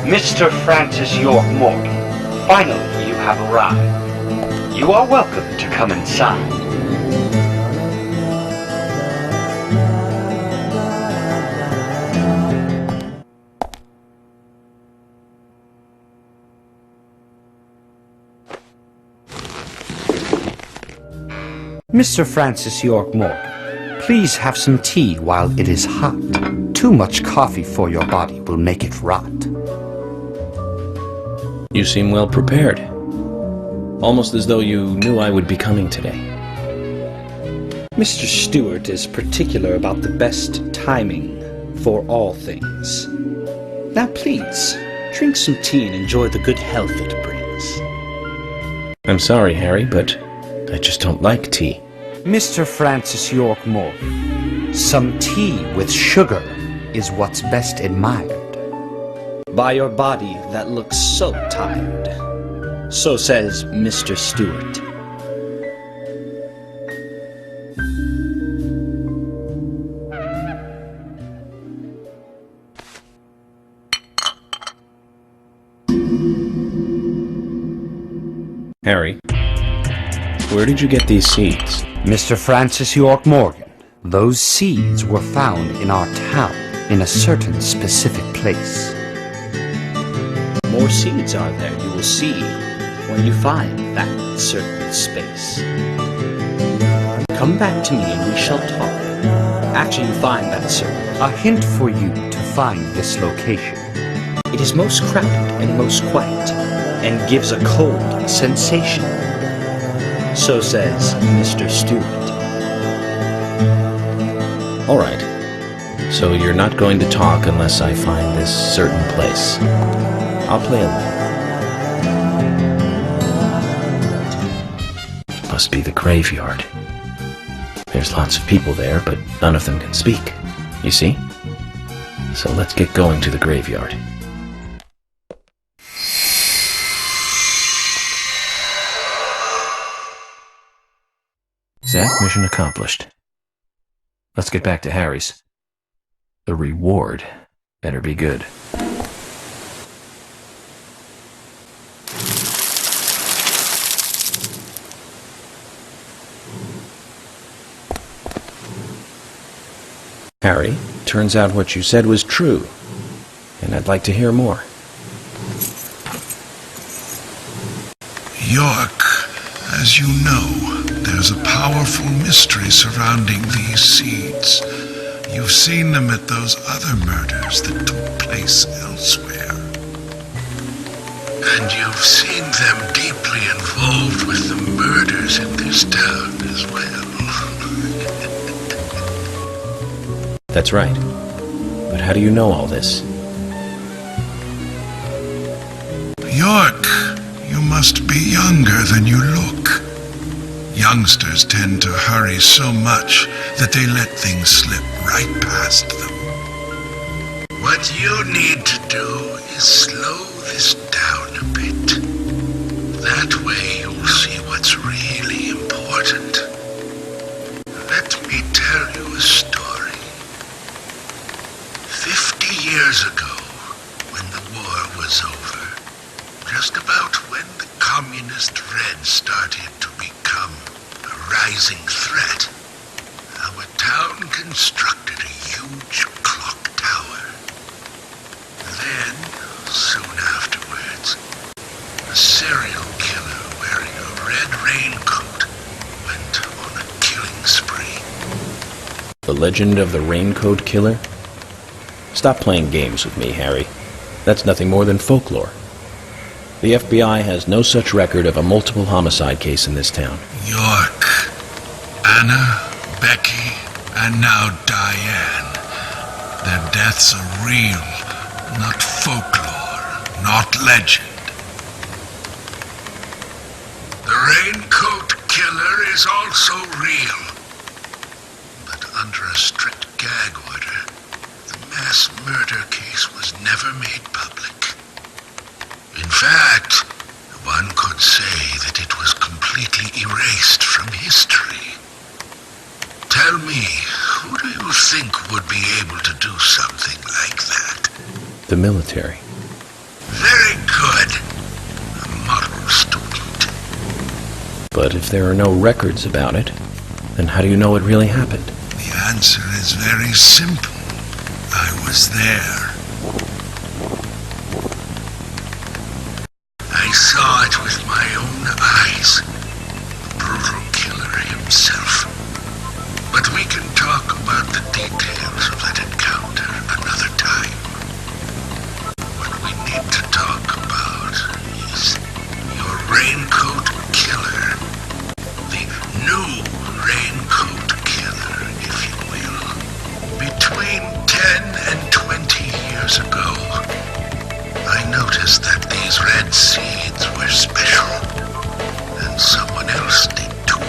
Mr. Francis York Morgan, finally you have arrived. You are welcome to come inside. Mr. Francis York Morgan, please have some tea while it is hot. Too much coffee for your body will make it rot. You seem well prepared. Almost as though you knew I would be coming today. Mr. Stewart is particular about the best timing for all things. Now please, drink some tea and enjoy the good health it brings. I'm sorry, Harry, but I just don't like tea. Mr. Francis York Morgan, some tea with sugar is what's best admired by your body that looks so tired. So says Mr. Stewart. Harry, where did you get these seeds? Mr. Francis York Morgan, those seeds were found in our town in a certain specific place. More seeds are there, you will see, when you find that certain space. Come back to me and we shall talk after you find that certain. A hint for you to find this location. It is most crowded and most quiet, and gives a cold sensation. So says Mr. Stewart. All right. So you're not going to talk unless I find this certain place. I'll play along. Must be the graveyard. There's lots of people there, but none of them can speak. You see? So let's get going to the graveyard. Zach, mission accomplished. Let's get back to Harry's. The reward better be good. Harry, turns out what you said was true, and I'd like to hear more. York, as you know, there's a powerful mystery surrounding these seeds. You've seen them at those other murders that took place elsewhere. And you've seen them deeply involved with the murders in this town as well. That's right. But how do you know all this? York, you must be younger than you look. Youngsters tend to hurry so much that they let things slip right past them. What you need to do is slow this down a bit. That way you'll see what's really important. Let me tell you a story. 50 years ago, when the war was over, just about when the communist Red started to become a rising threat, our town constructed a huge clock tower. Then, soon afterwards, a serial killer wearing a red raincoat went on a killing spree. The legend of the Raincoat Killer? Stop playing games with me, Harry. That's nothing more than folklore. The FBI has no such record of a multiple homicide case in this town. York, Anna, Becky, and now Diane. Their deaths are real, not folklore, not legend. The Raincoat Killer is also real, but under a strict gag order, the mass murder case was never made public. In fact, one could say that it was completely erased from history. Tell me, who do you think would be able to do something like that? The military. But if there are no records about it, then how do you know it really happened? The answer is very simple. I was there. I saw it with my own eyes. The brutal killer himself. But we can talk about the details of that encounter another time. What we need to talk about is your raincoat killer. The new raincoat killer, if you will. Between 10 and 20 years ago, I noticed that these red seeds were special, and someone else did too.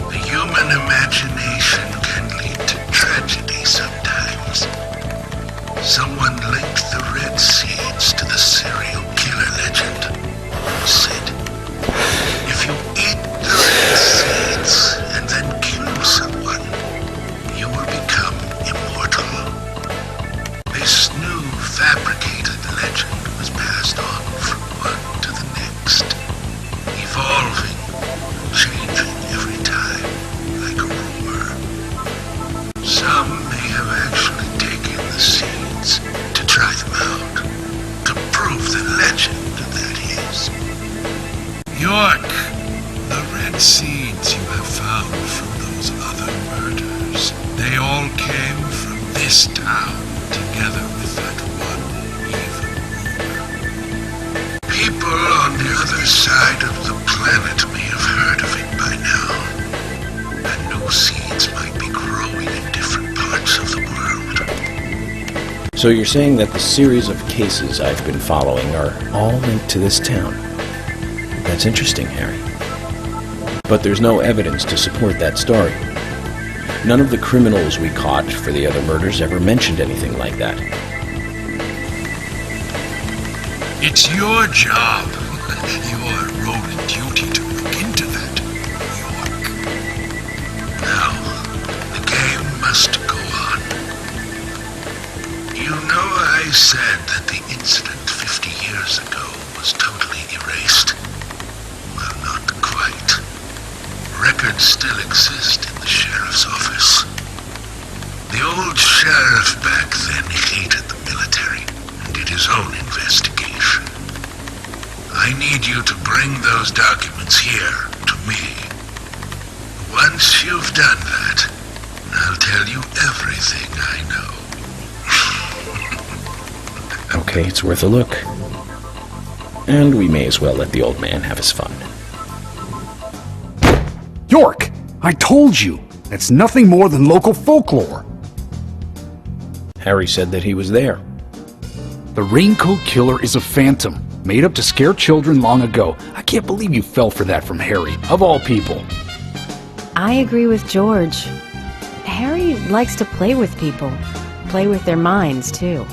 The human imagination can lead to tragedy sometimes. Someone linked the red seeds to the serial killer legend. Said, if you eat the red seeds and then kill someone, you will become immortal. This new fabricated legend was passed on from one to the next, evolving, changing every time, like a rumor. Some may have actually taken the seeds to try them out, to prove the legend, that is. York, the red seeds you have found from those other murders, they all came from this town, together with that one evil rumor. People on the other side of the planet may have heard of it by now, and new seeds might be growing in different parts of the world. So you're saying that the series of cases I've been following are all linked to this town? That's interesting, Harry. But there's no evidence to support that story. None of the criminals we caught for the other murders ever mentioned anything like that. It's your job, your role and duty to look into that, York. Now, the game must go on. You know I said that the incident 50 years ago was totally erased? Well, not quite. Records still exist in the sheriff's office. The old sheriff back then hated the military and did his own investigation. I need you to bring those documents here to me. Once you've done that, I'll tell you everything I know. Okay, it's worth a look. And we may as well let the old man have his fun. York! I told you! It's nothing more than local folklore. Harry said that he was there. The Raincoat Killer is a phantom, made up to scare children long ago. I can't believe you fell for that from Harry, of all people. I agree with George. Harry likes to play with people. Play with their minds, too.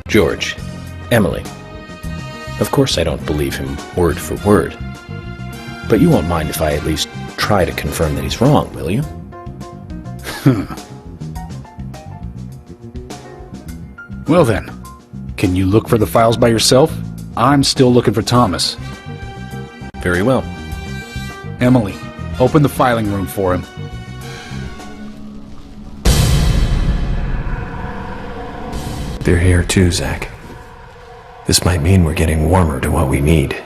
George, Emily. Of course I don't believe him word for word. But you won't mind if I at least try to confirm that he's wrong, will you? Well then, can you look for the files by yourself? I'm still looking for Thomas. Very well. Emily, open the filing room for him. They're here too, Zach. This might mean we're getting warmer to what we need.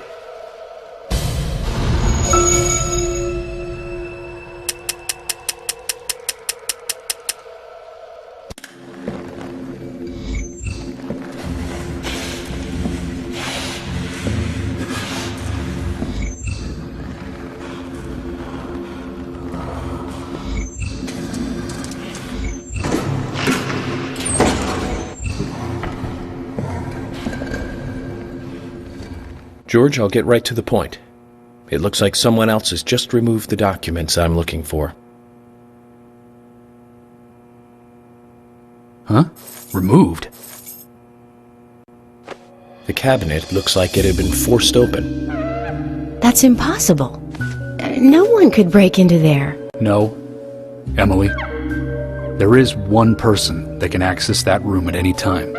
George, I'll get right to the point. It looks like someone else has just removed the documents I'm looking for. Huh? Removed? The cabinet looks like it had been forced open. That's impossible. No one could break into there. No. Emily, there is one person that can access that room at any time.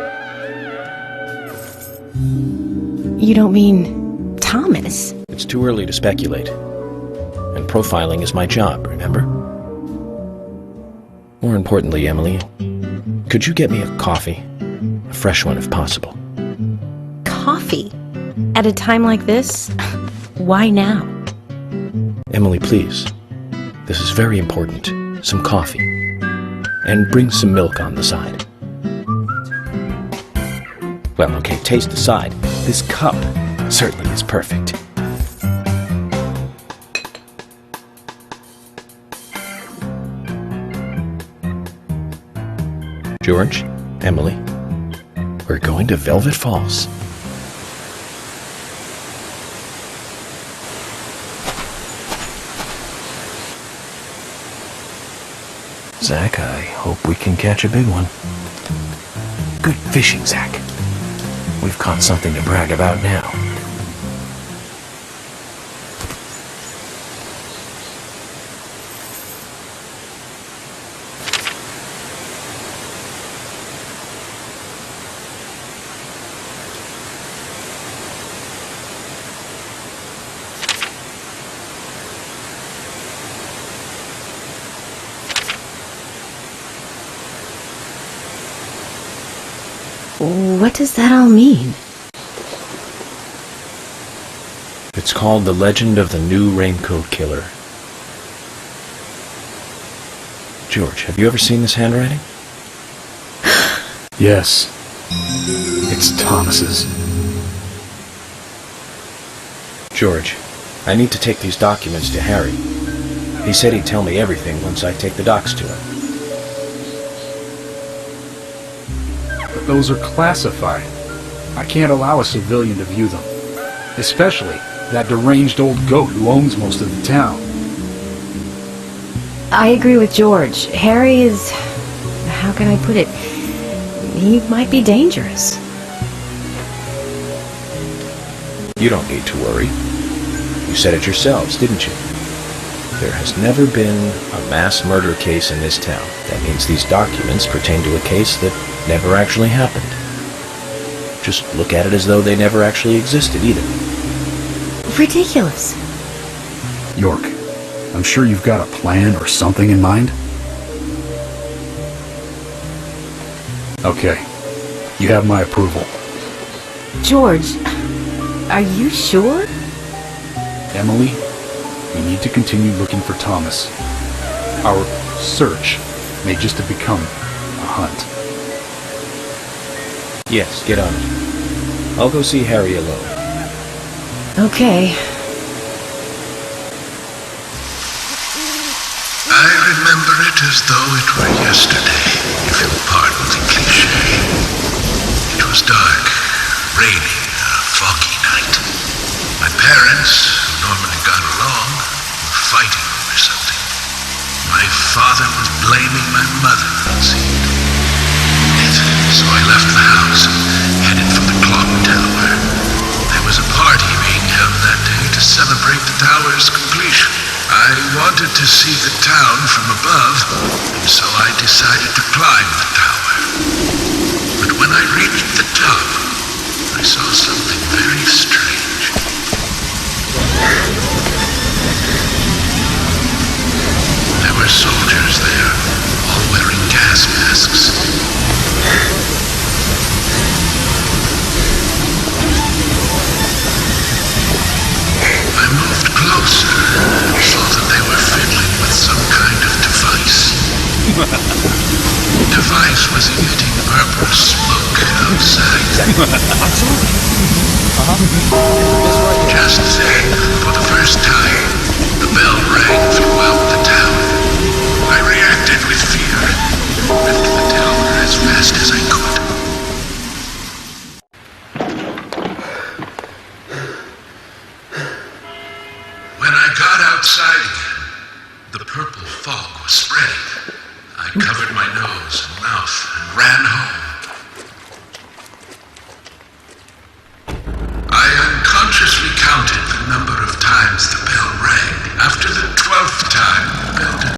You don't mean Thomas? It's too early to speculate. And profiling is my job, remember? More importantly, Emily, could you get me a coffee? A fresh one if possible. Coffee? At a time like this? Why now? Emily, please. This is very important. Some coffee. And bring some milk on the side. Well, okay, taste aside, this cup certainly is perfect. George, Emily, we're going to Velvet Falls. Zach, I hope we can catch a big one. Good fishing, Zach. We've caught something to brag about now. What does that all mean? It's called The Legend of the New Raincoat Killer. George, have you ever seen this handwriting? Yes. It's Thomas's. George, I need to take these documents to Harry. He said he'd tell me everything once I take the docs to him. But those are classified. I can't allow a civilian to view them. Especially that deranged old goat who owns most of the town. I agree with George. Harry is... how can I put it? He might be dangerous. You don't need to worry. You said it yourselves, didn't you? There has never been a mass murder case in this town. That means these documents pertain to a case that never actually happened. Just look at it as though they never actually existed either. Ridiculous. York, I'm sure you've got a plan or something in mind? Okay. You have my approval. George, are you sure? Emily, we need to continue looking for Thomas. Our search may just have become a hunt. Yes, get on it. I'll go see Harry alone. Okay. I remember it as though it were yesterday, if you'll pardon the cliché. It was dark, rainy, a foggy night. My parents, who normally got along, were fighting over something. My father was blaming my mother, it seemed. So I left the house and headed for the clock tower. There was a party being held that day to celebrate the tower's completion. I wanted to see the town from above, and so I decided to climb the tower. But when I reached the top, I saw something very strange. There were soldiers there, all wearing gas masks. I moved closer and saw that they were fiddling with some kind of device. The device was emitting purple smoke outside. Just then, for the first time, the bell rang throughout the town. I reacted with fear and left the tower as fast as I could. When I got outside again, the purple fog was spreading. I covered my nose and mouth and ran home.